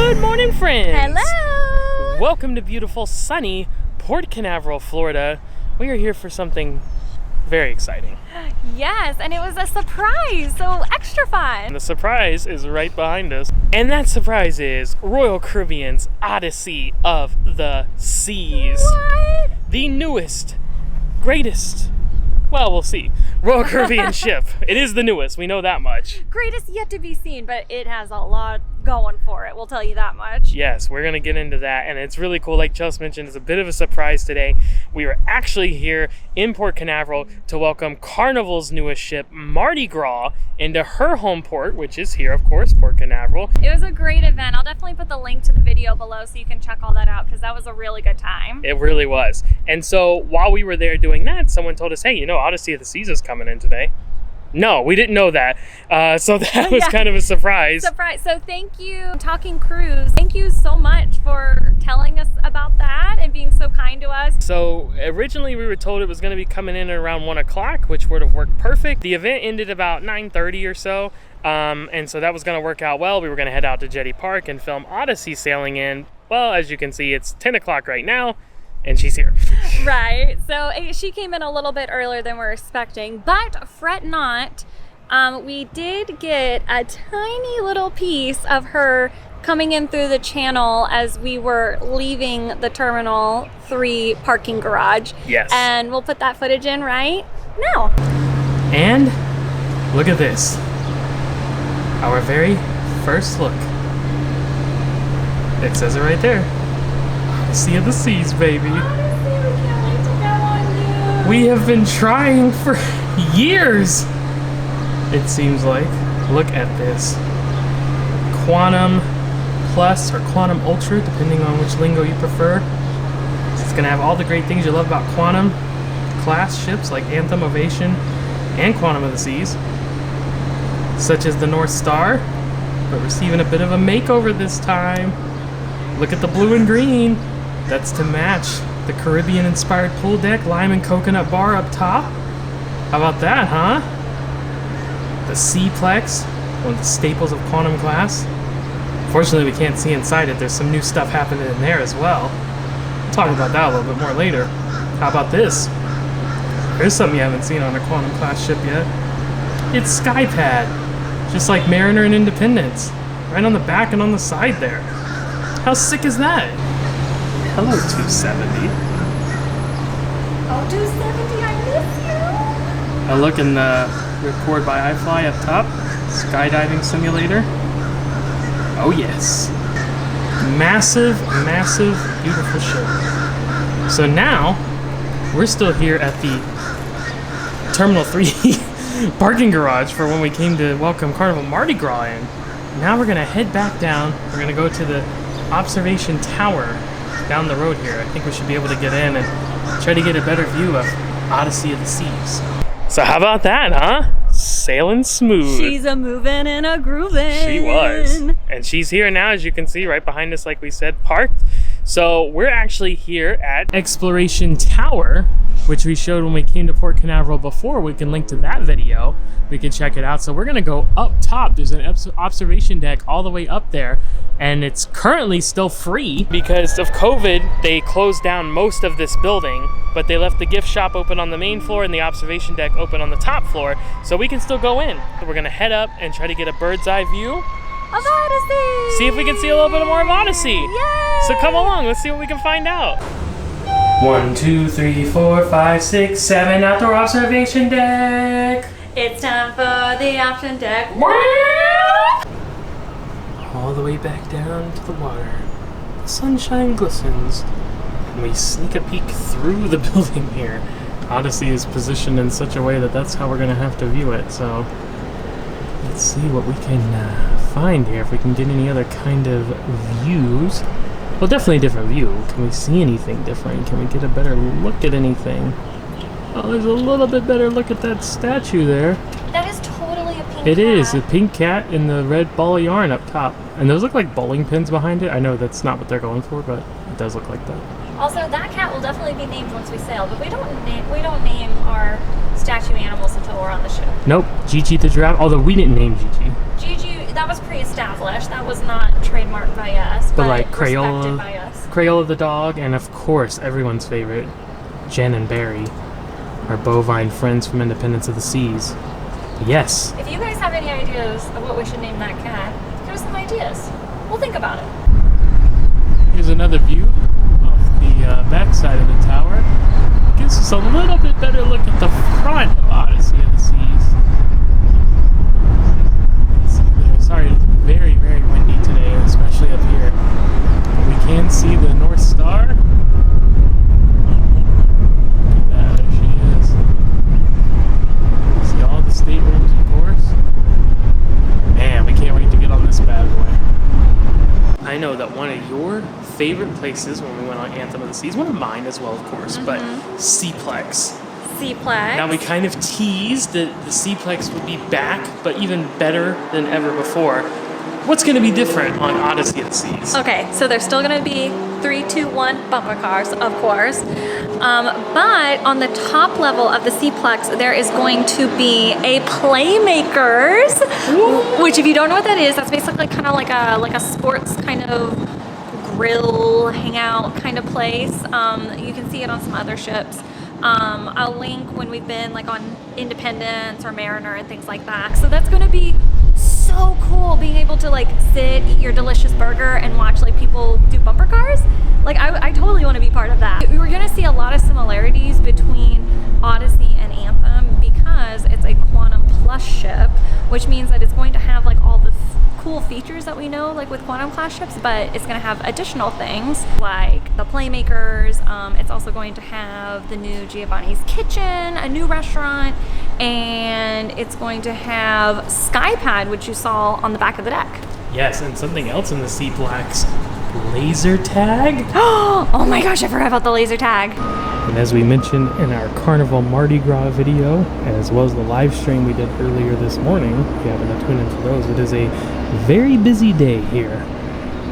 Good morning, friends. Hello. Welcome to beautiful, sunny Port Canaveral, Florida. We are here for something very exciting. Yes, and it was a surprise, so extra fun. And the surprise is right behind us. And that surprise is Royal Caribbean's Odyssey of the Seas. What? The newest, greatest, well, we'll see, Royal Caribbean ship. It is the newest, we know that much. Greatest yet to be seen, but it has a lot going for it, we'll tell you that much. Yes, we're gonna get into that, and it's really cool. Like Chelsy mentioned, it's a bit of a surprise today. We were actually here in Port Canaveral to welcome Carnival's newest ship, Mardi Gras, into her home port, which is here, of course, Port Canaveral. It was a great event. I'll definitely put the link to the video below so you can check all that out, because that was a really good time. It really was. And so while we were there doing that, someone told us, hey, you know, Odyssey of the Seas is coming in today. No, we didn't know that. So that was kind of a surprise. Surprise. So thank you, Talking Cruise. Thank you so much for telling us about that and being so kind to us. So originally we were told it was going to be coming in at around 1 o'clock, which would have worked perfect. The event ended about 9:30 or so. And so that was going to work out well. We were going to head out to Jetty Park and film Odyssey sailing in. Well, as you can see, it's 10 o'clock right now. And she's here. Right, so she came in a little bit earlier than we were expecting, but fret not. We did get a tiny little piece of her coming in through the channel as we were leaving the Terminal 3 parking garage. Yes. And we'll put that footage in right now. And look at this. Our very first look. It says it right there. Odyssey of the Seas, baby. Honestly, we can't wait to go on you. We have been trying for years, it seems like. Look at this. Quantum Plus or Quantum Ultra, depending on which lingo you prefer. It's going to have all the great things you love about Quantum class ships like Anthem, Ovation, and Quantum of the Seas, such as the North Star, but receiving a bit of a makeover this time. Look at the blue and green. That's to match the Caribbean-inspired pool deck, lime and coconut bar up top. How about that, huh? The Plex, one of the staples of Quantum class. Fortunately, we can't see inside it. There's some new stuff happening in there as well. We'll talk about that a little bit more later. How about this? There's something you haven't seen on a Quantum class ship yet. It's Skypad, just like Mariner and Independence, right on the back and on the side there. How sick is that? Hello, 270. Oh, 270, I miss you. A look in the record by iFly up top. Skydiving simulator. Oh yes. Massive, massive, beautiful ship. So now, we're still here at the Terminal 3 parking garage for when we came to welcome Carnival Mardi Gras in. Now we're gonna head back down. We're gonna go to the observation tower down the road here. I think we should be able to get in and try to get a better view of Odyssey of the Seas. So how about that, huh? Sailing smooth. She's a moving and a grooving. She was. And she's here now, as you can see, right behind us, like we said, parked. So we're actually here at Exploration Tower, which we showed when we came to Port Canaveral before. We can link to that video. We can check it out. So we're gonna go up top. There's an observation deck all the way up there, and it's currently still free. Because of COVID, they closed down most of this building, but they left the gift shop open on the main floor and the observation deck open on the top floor, so we can still go in. So we're gonna head up and try to get a bird's eye view. Of Odyssey! See if we can see a little bit more of Odyssey. Yay! So come along, let's see what we can find out. 1, 2, 3, 4, 5, 6, 7, outdoor observation deck. It's time for the option deck. All the way back down to the water. The sunshine glistens. And we sneak a peek through the building here. Odyssey is positioned in such a way that that's how we're going to have to view it. So let's see what we can find here. If we can get any other kind of views. Well, definitely a different view. Can we see anything different? Can we get a better look at anything? Oh, there's a little bit better look at that statue there. That is totally a pink cat. It is, a pink cat in the red ball of yarn up top. And those look like bowling pins behind it. I know that's not what they're going for, but it does look like that. Also, that cat will definitely be named once we sail, but we don't name our statue animals until we're on the ship. Nope, Gigi the giraffe, although we didn't name Gigi. Gigi, that was pre-established. That was not trademarked by us, But but like respected by us. Crayola the dog, and of course everyone's favorite, Jen and Barry, our bovine friends from Independence of the Seas. Yes. If you guys have any ideas of what we should name that cat, give us some ideas. We'll think about it. Here's another view off the backside of the tower. Gives us a little bit better look at the front of Odyssey of the Seas. Sorry, it's very, very windy today, especially up here. We can see the North Star. Look at that, there she is. See all the staterooms, of course. Man, we can't wait to get on this bad boy. I know that one of your favorite places when we went on Anthem of the Seas, one of mine as well, of course, but Plex. Plex. Now we kind of teased that the Plex would be back, but even better than ever before. What's going to be different on Odyssey of the Seas? Okay, so there's still going to be 3, 2, 1 bumper cars, of course. But on the top level of the Plex, there is going to be a Playmakers, which if you don't know what that is, that's basically kind of like a sports kind of grill, hangout kind of place. You can see it on some other ships. I'll link when we've been like on Independence or Mariner and things like that. So that's going to be so cool, being able to like sit, eat your delicious burger and watch like people do bumper cars. Like I totally want to be part of that. We were going to see a lot of similarities between Odyssey and Anthem because it's a Quantum Plus ship, which means that it's going to have like all the cool features that we know like with Quantum class ships, but it's going to have additional things like the Playmakers. It's also going to have the new Giovanni's Kitchen, a new restaurant, and it's going to have Skypad, which you saw on the back of the deck. Yes, and something else in the Plex, laser tag. Oh my gosh, I forgot about the laser tag. And as we mentioned in our Carnival Mardi Gras video, as well as the live stream we did earlier this morning, if you haven't tuned in for those, it is a very busy day here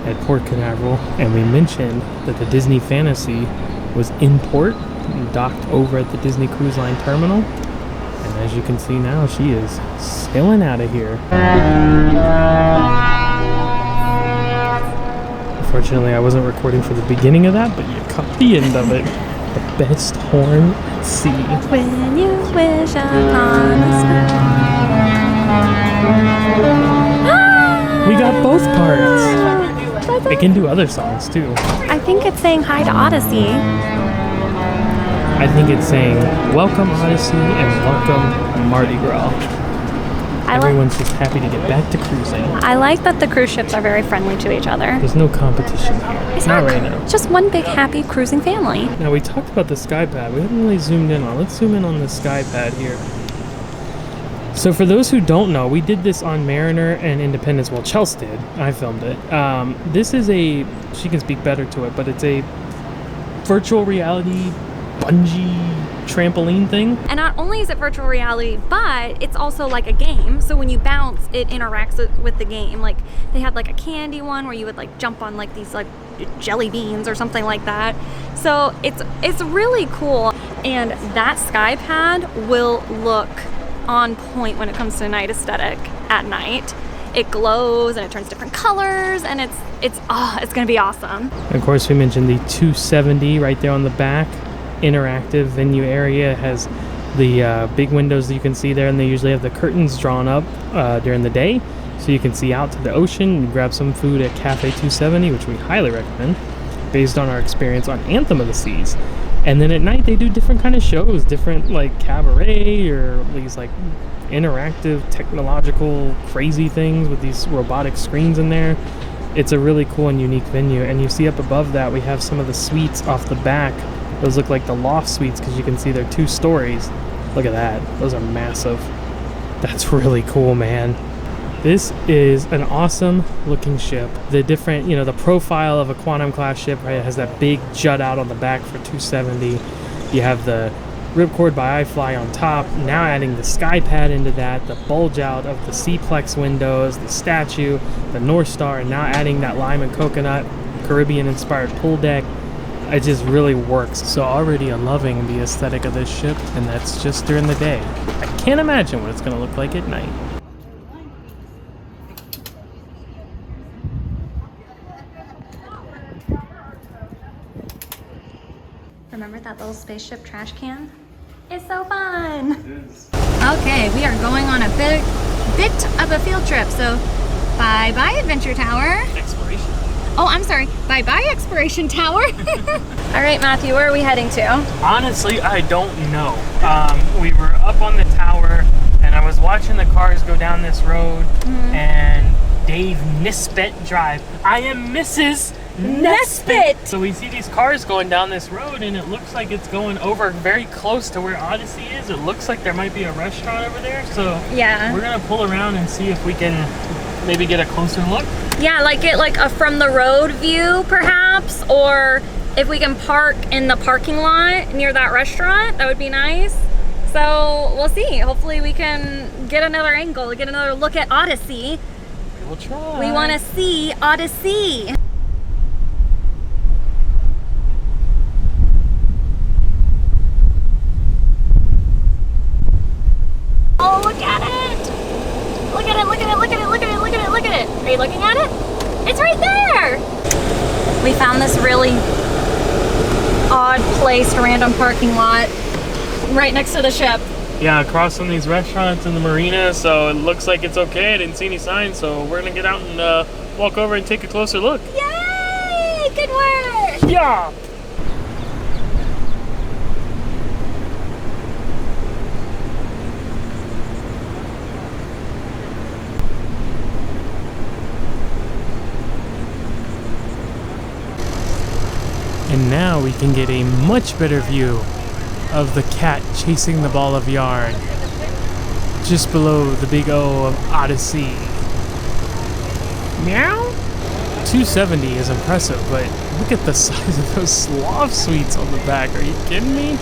at Port Canaveral, and we mentioned that the Disney Fantasy was in port and docked over at the Disney Cruise Line terminal, and as you can see now, she is sailing out of here. Unfortunately, I wasn't recording for the beginning of that, but you caught the end of it. The best horn at sea. When you wish upon a star. We got both parts. It can do other songs too. I think it's saying hi to Odyssey. I think it's saying welcome Odyssey and welcome Mardi Gras. Everyone's just happy to get back to cruising. I like that the cruise ships are very friendly to each other. There's no competition here. It's not right now. Just one big happy cruising family. Now we talked about the Skypad. We haven't really zoomed in on. Let's zoom in on the Skypad here. So for those who don't know, we did this on Mariner and Independence. Well, Chelsy did. I filmed it. This is she can speak better to it, but it's a virtual reality bungee trampoline thing. And not only is it virtual reality, but it's also like a game. So when you bounce, it interacts with the game. Like they had like a candy one where you would like jump on like these like jelly beans or something like that. So it's really cool. And that Skypad will look on point when it comes to night aesthetic at night. It glows and it turns different colors, and it's gonna be awesome. Of course, we mentioned the 270 right there on the back. Interactive venue area. It has the big windows that you can see there, and they usually have the curtains drawn up during the day so you can see out to the ocean and grab some food at Cafe 270, which we highly recommend based on our experience on Anthem of the Seas. And then at night they do different kind of shows, different like cabaret or these like interactive technological crazy things with these robotic screens in there. It's a really cool and unique venue. And you see up above that we have some of the suites off the back. Those look like the loft suites because you can see they're 2 stories. Look at that. Those are massive. That's really cool, man. This is an awesome looking ship. The different, the profile of a Quantum class ship, right? It has that big jut out on the back for 270. You have the ripcord by iFly on top. Now adding the Skypad into that, the bulge out of the Plex windows, the statue, the North Star, and now adding that lime and coconut Caribbean inspired pool deck. It just really works. So already I'm loving the aesthetic of this ship, and that's just during the day. I can't imagine what it's going to look like at night. Remember that little spaceship trash can? It's so fun. Okay, we are going on a bit of a field trip. So bye-bye Adventure Tower. Exploration. Oh, I'm sorry. Bye-bye Exploration Tower. All right, Matthew, where are we heading to? Honestly, I don't know. We were up on the tower, and I was watching the cars go down this road, and Dave Nisbet drive. I am Mrs. Nesbitt! So we see these cars going down this road, and it looks like it's going over very close to where Odyssey is. It looks like there might be a restaurant over there, so yeah, we're gonna pull around and see if we can maybe get a closer look. Yeah, like get like a from the road view perhaps, or if we can park in the parking lot near that restaurant, that would be nice. So we'll see. Hopefully we can get another angle, get another look at Odyssey. We'll try. We want to see Odyssey. Oh, look at it! Look at it, look at it, look at it, look at it, look at it, look at it. Are you looking at it? It's right there! We found this really odd placed random parking lot right next to the ship. Yeah, across from these restaurants in the marina, so it looks like it's okay. I didn't see any signs, so we're gonna get out and walk over and take a closer look. Yay! Good work! Yeah! And now we can get a much better view of the cat chasing the ball of yarn just below the big O of Odyssey. Meow? 270 is impressive, but look at the size of those sloth suites on the back. Are you kidding me?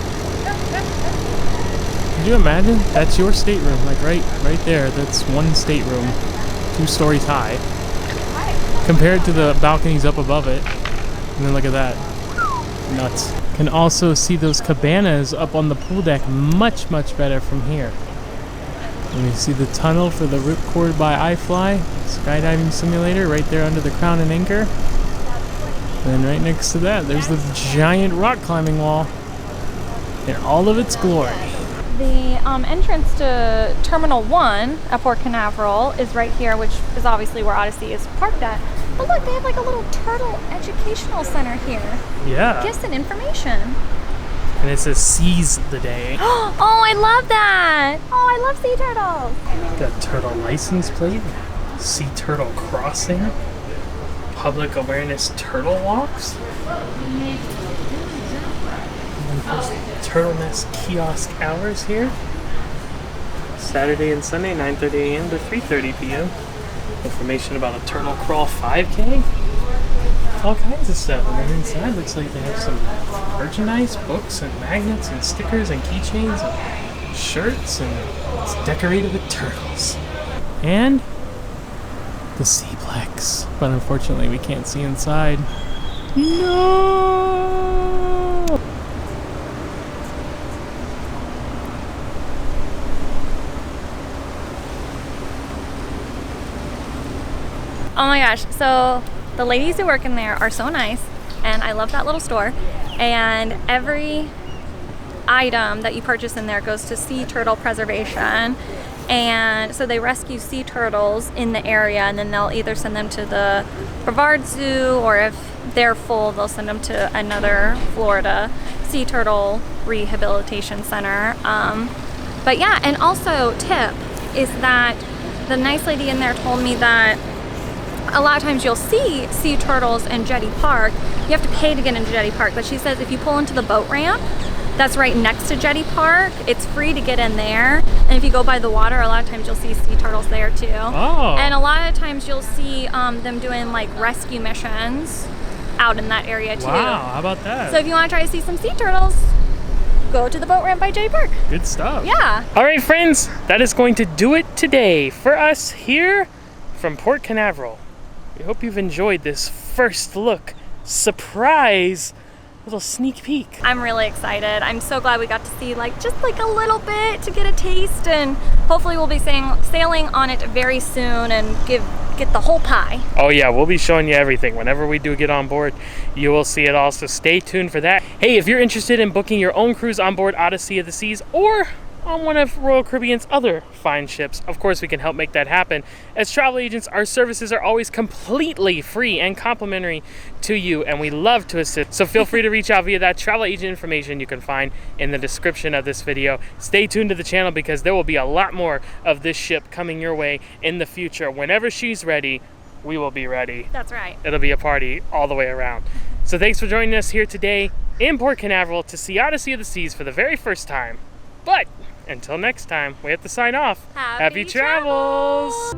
Could you imagine? That's your stateroom, like right there. That's one stateroom, 2 stories high, compared to the balconies up above it. And then look at that. Nuts. Can also see those cabanas up on the pool deck much better from here. And we see the tunnel for the Ripcord by iFly skydiving simulator right there under the Crown and Anchor. And then right next to that, there's the giant rock climbing wall in all of its glory. The entrance to Terminal 1 at Port Canaveral is right here, which is obviously where Odyssey is parked at. But look, they have like a little turtle educational center here. Yeah. Gifts and information. And it says seize the day. Oh, I love that. Oh, I love sea turtles. Got turtle license plate, sea turtle crossing, public awareness turtle walks. And there's turtle-nest kiosk hours here. Saturday and Sunday, 9:30 a.m. to 3:30 p.m. Information about a turtle crawl 5K. All kinds of stuff. And then inside looks like they have some merchandise, books and magnets and stickers and keychains and shirts, and it's decorated with turtles. And the Plex. But unfortunately we can't see inside. No! Oh my gosh, so the ladies who work in there are so nice, and I love that little store, and every item that you purchase in there goes to sea turtle preservation, and so they rescue sea turtles in the area, and then they'll either send them to the Brevard Zoo, or if they're full, they'll send them to another Florida sea turtle rehabilitation center. But yeah, and also tip is that the nice lady in there told me that a lot of times you'll see sea turtles in Jetty Park. You have to pay to get into Jetty Park, but she says if you pull into the boat ramp that's right next to Jetty Park, it's free to get in there. And if you go by the water, a lot of times you'll see sea turtles there too. Oh. And a lot of times you'll see them doing like rescue missions out in that area too. Wow, how about that? So if you want to try to see some sea turtles, go to the boat ramp by Jetty Park. Good stuff. Yeah. All right, friends, that is going to do it today for us here from Port Canaveral. We hope you've enjoyed this first look, surprise, little sneak peek. I'm really excited. I'm so glad we got to see just a little bit to get a taste, and hopefully we'll be sailing on it very soon and give get the whole pie. Oh yeah, we'll be showing you everything. Whenever we do get on board, you will see it all, so stay tuned for that. Hey, if you're interested in booking your own cruise on board Odyssey of the Seas or on one of Royal Caribbean's other fine ships, of course we can help make that happen. As travel agents, our services are always completely free and complimentary to you, and we love to assist. So feel free to reach out via that travel agent information you can find in the description of this video. Stay tuned to the channel because there will be a lot more of this ship coming your way in the future. Whenever she's ready, we will be ready. That's right. It'll be a party all the way around. So thanks for joining us here today in Port Canaveral to see Odyssey of the Seas for the very first time. But until next time, we have to sign off. Happy travels.